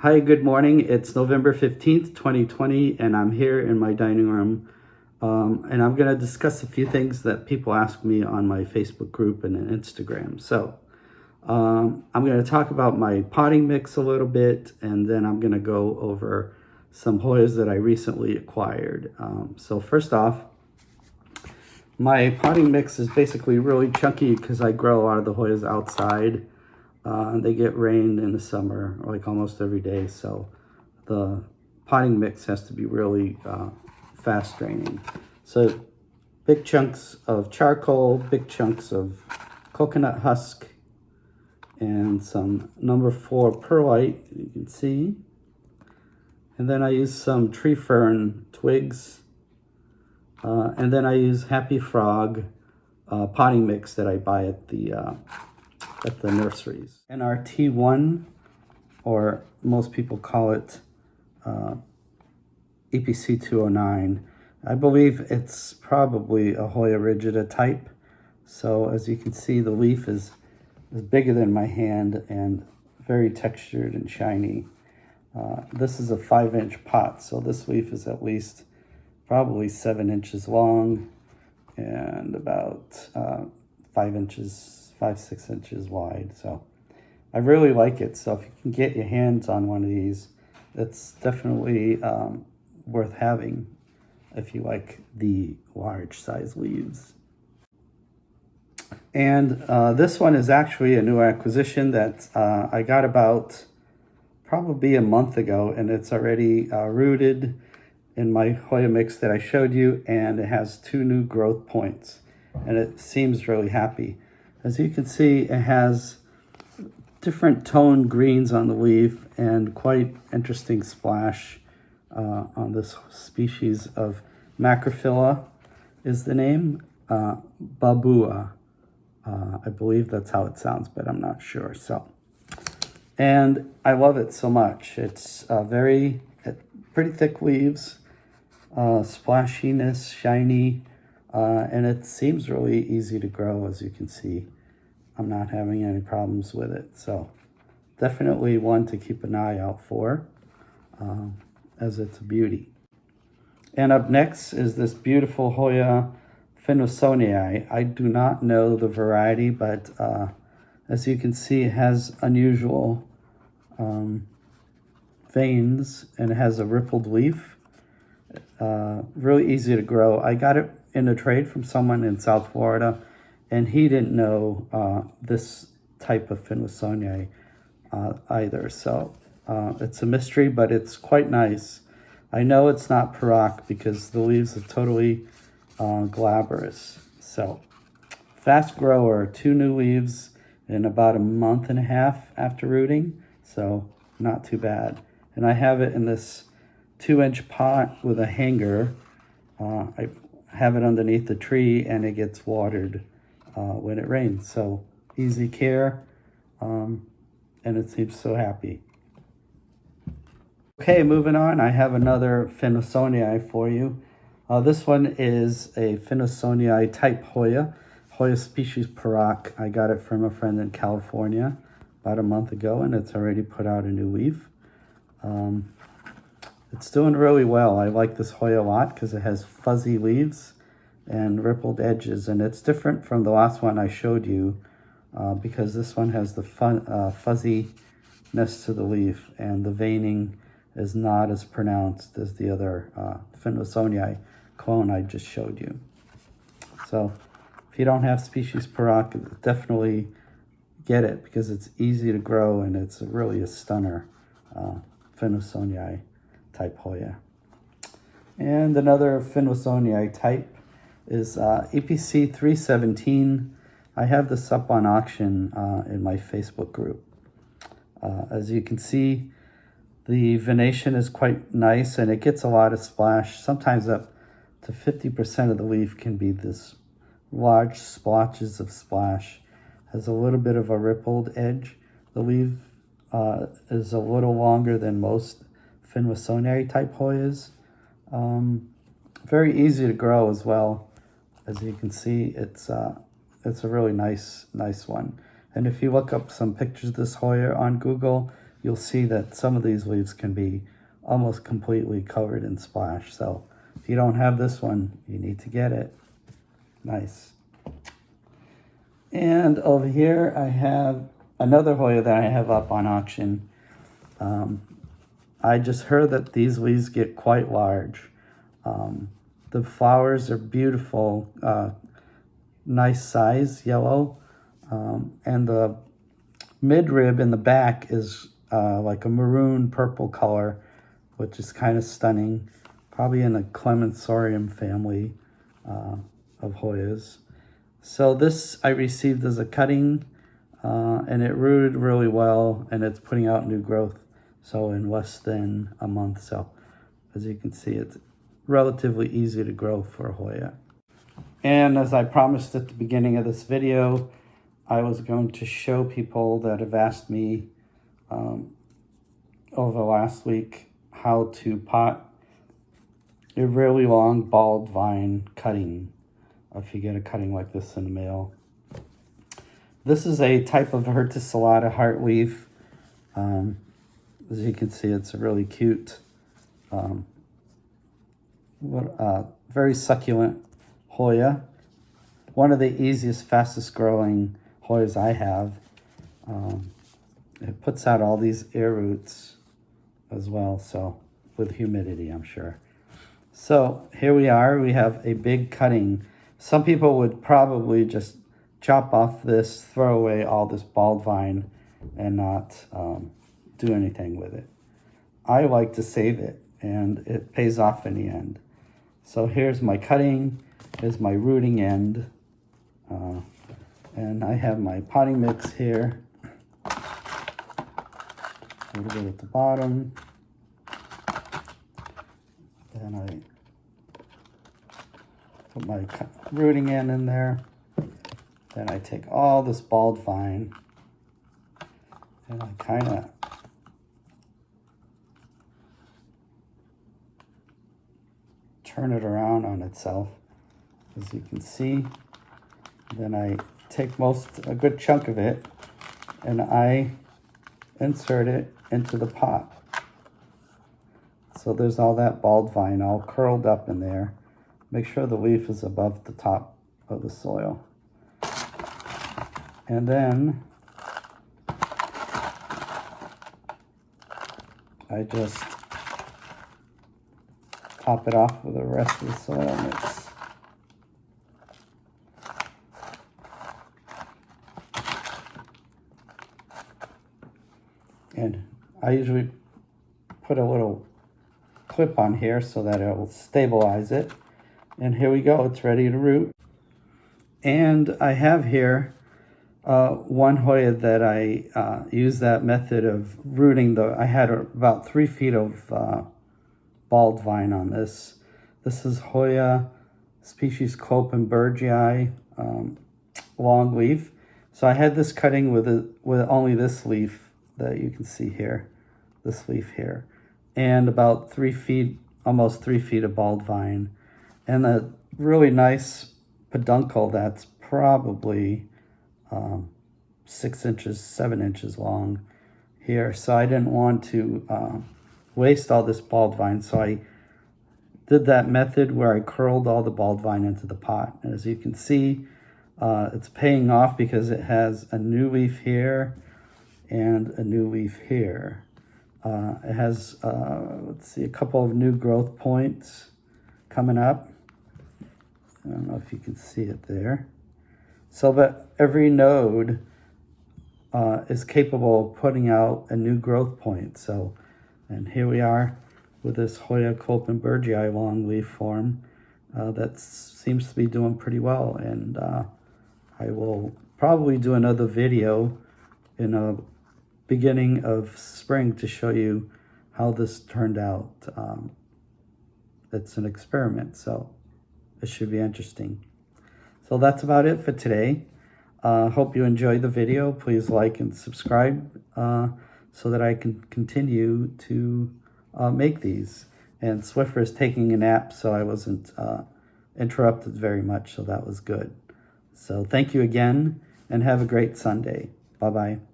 Hi, good morning. It's November 15th, 2020, and I'm here in my dining room. And I'm going to discuss a few things that people ask me on my Facebook group and Instagram. I'm going to talk about my potting mix a little bit, and then I'm going to go over some Hoyas that I recently acquired. First off, my potting mix is basically really chunky because I grow a lot of the Hoyas outside. They get rained in the summer, like almost every day. So the potting mix has to be really fast draining. So big chunks of charcoal, big chunks of coconut husk, and some number 4 perlite, you can see. And then I use some tree fern twigs. And then I use Happy Frog potting mix that I buy at the nurseries. NRT1, or most people call it EPC 209. I believe it's probably a Hoya rigida type. So as you can see, the leaf is bigger than my hand and very textured and shiny. This is a 5-inch pot, so this leaf is at least probably 7 inches long and about 6 inches wide. So I really like it. So if you can get your hands on one of these, it's definitely worth having if you like the large size leaves. And this one is actually a new acquisition that I got about probably a month ago, and it's already rooted in my Hoya mix that I showed you, and it has 2 new growth points, and it seems really happy. As you can see, it has different toned greens on the leaf and quite interesting splash on this species of Macrophylla is the name, Babua. I believe that's how it sounds, but I'm not sure. And I love it so much. It's pretty thick leaves, splashiness, shiny, and it seems really easy to grow. As you can see, I'm not having any problems with it. So definitely one to keep an eye out for, as it's a beauty. And up next is this beautiful Hoya Finnosonii. I do not know the variety, but as you can see, it has unusual veins and it has a rippled leaf. Really easy to grow. I got it in a trade from someone in South Florida, and he didn't know this type of Finnosonii either. So it's a mystery, but it's quite nice. I know it's not Perak because the leaves are totally glabrous. So fast grower, 2 new leaves in about a month and a half after rooting. So not too bad. And I have it in this 2-inch pot with a hanger. I have it underneath the tree, and it gets watered when it rains. So easy care, and it seems so happy. Okay, moving on, I have another Finnosonii for you. This one is a Finnosonii type Hoya, Hoya species Perak. I got it from a friend in California about a month ago, and it's already put out a new leaf. It's doing really well. I like this Hoya a lot because it has fuzzy leaves and rippled edges, and it's different from the last one I showed you because this one has the fuzziness to the leaf, and the veining is not as pronounced as the other Finnosonii clone I just showed you. So if you don't have species Perak, definitely get it because it's easy to grow and it's really a stunner Finnosonii type Hoya. And another Finnosonii type is EPC 317. I have this up on auction in my Facebook group. As you can see, the venation is quite nice and it gets a lot of splash. Sometimes up to 50% of the leaf can be this large splotches of splash. Has a little bit of a rippled edge. The leaf is a little longer than most Finnosonii type Hoyas. Very easy to grow as well. As you can see, it's a really nice one. And if you look up some pictures of this Hoya on Google, you'll see that some of these leaves can be almost completely covered in splash. So if you don't have this one, you need to get it. Nice. And over here I have another Hoya that I have up on auction. I just heard that these leaves get quite large. The flowers are beautiful, nice size, yellow. And the midrib in the back is like a maroon purple color, which is kind of stunning. Probably in the thorium family of Hoyas. So this I received as a cutting, and it rooted really well, and it's putting out new growth. So in less than a month. So as you can see, it's relatively easy to grow for a Hoya. And as I promised at the beginning of this video, I was going to show people that have asked me over the last week how to pot a really long bald vine cutting, if you get a cutting like this in the mail. This is a type of verticillata heartleaf. As you can see, it's a really cute, very succulent Hoya. One of the easiest, fastest growing Hoyas I have. It puts out all these air roots as well, so with humidity, I'm sure. So here we are, we have a big cutting. Some people would probably just chop off this, throw away all this bald vine and not do anything with it. I like to save it, and it pays off in the end. So here's my cutting, here's my rooting end, and I have my potting mix here. A little bit at the bottom. Then I put my rooting end in there. Then I take all this bald vine and I kind of turn it around on itself, as you can see. Then I take a good chunk of it, and I insert it into the pot. So there's all that bald vine all curled up in there. Make sure the leaf is above the top of the soil. And then I just top it off with the rest of the soil mix. And I usually put a little clip on here so that it will stabilize it. And here we go, it's ready to root. And I have here one Hoya that I use that method of rooting. I had about 3 feet of bald vine on this. This is Hoya species Clopenbergii, long leaf. So I had this cutting with only this leaf that you can see here, this leaf here, and about 3 feet, almost 3 feet of bald vine, and a really nice peduncle that's probably 6 inches, 7 inches long here. So I didn't want to waste all this bald vine, so I did that method where I curled all the bald vine into the pot. And as you can see, it's paying off because it has a new leaf here and a new leaf here. It has, let's see, a couple of new growth points coming up. I don't know if you can see it there. So that every node is capable of putting out a new growth point. So, and here we are with this Hoya Clopenbergii long leaf form that seems to be doing pretty well. And I will probably do another video in a beginning of spring to show you how this turned out. It's an experiment, so it should be interesting. So that's about it for today. Hope you enjoyed the video. Please like and subscribe so that I can continue to make these. And Swiffer is taking a nap, so I wasn't interrupted very much, so that was good. So thank you again, and have a great Sunday. Bye-bye.